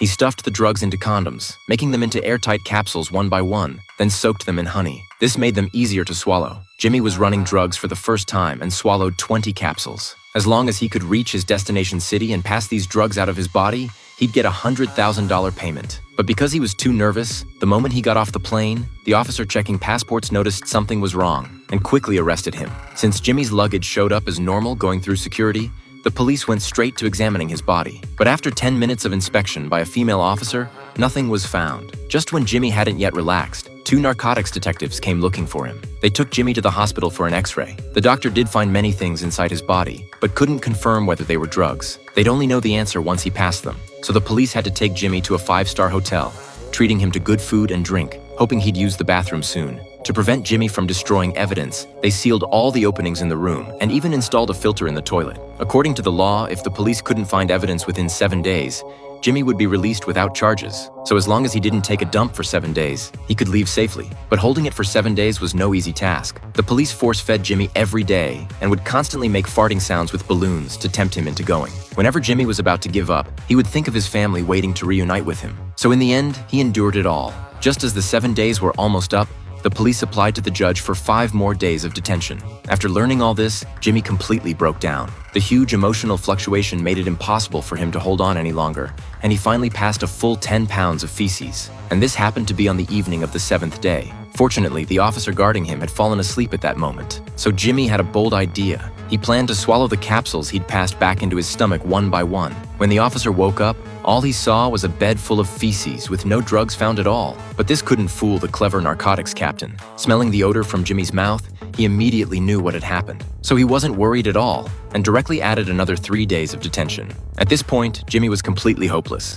He stuffed the drugs into condoms, making them into airtight capsules one by one, then soaked them in honey. This made them easier to swallow. Jimmy was running drugs for the first time and swallowed 20 capsules. As long as he could reach his destination city and pass these drugs out of his body, he'd get a $100,000 payment. But because he was too nervous, the moment he got off the plane, the officer checking passports noticed something was wrong and quickly arrested him. Since Jimmy's luggage showed up as normal going through security, the police went straight to examining his body. But after 10 minutes of inspection by a female officer, nothing was found. Just when Jimmy hadn't yet relaxed, 2 narcotics detectives came looking for him. They took Jimmy to the hospital for an X-ray. The doctor did find many things inside his body, but couldn't confirm whether they were drugs. They'd only know the answer once he passed them. So the police had to take Jimmy to a 5-star hotel, treating him to good food and drink, hoping he'd use the bathroom soon. To prevent Jimmy from destroying evidence, they sealed all the openings in the room and even installed a filter in the toilet. According to the law, if the police couldn't find evidence within 7 days, Jimmy would be released without charges. So as long as he didn't take a dump for 7 days, he could leave safely. But holding it for 7 days was no easy task. The police force-fed Jimmy every day and would constantly make farting sounds with balloons to tempt him into going. Whenever Jimmy was about to give up, he would think of his family waiting to reunite with him. So in the end, he endured it all. Just as the 7 days were almost up, the police applied to the judge for 5 more days of detention. After learning all this, Jimmy completely broke down. The huge emotional fluctuation made it impossible for him to hold on any longer, and he finally passed a full 10 pounds of feces. And this happened to be on the evening of the 7th day. Fortunately, the officer guarding him had fallen asleep at that moment. So Jimmy had a bold idea. He planned to swallow the capsules he'd passed back into his stomach one by one. When the officer woke up, all he saw was a bed full of feces with no drugs found at all. But this couldn't fool the clever narcotics captain. Smelling the odor from Jimmy's mouth, he immediately knew what had happened. So he wasn't worried at all and directly added another 3 days of detention. At this point, Jimmy was completely hopeless.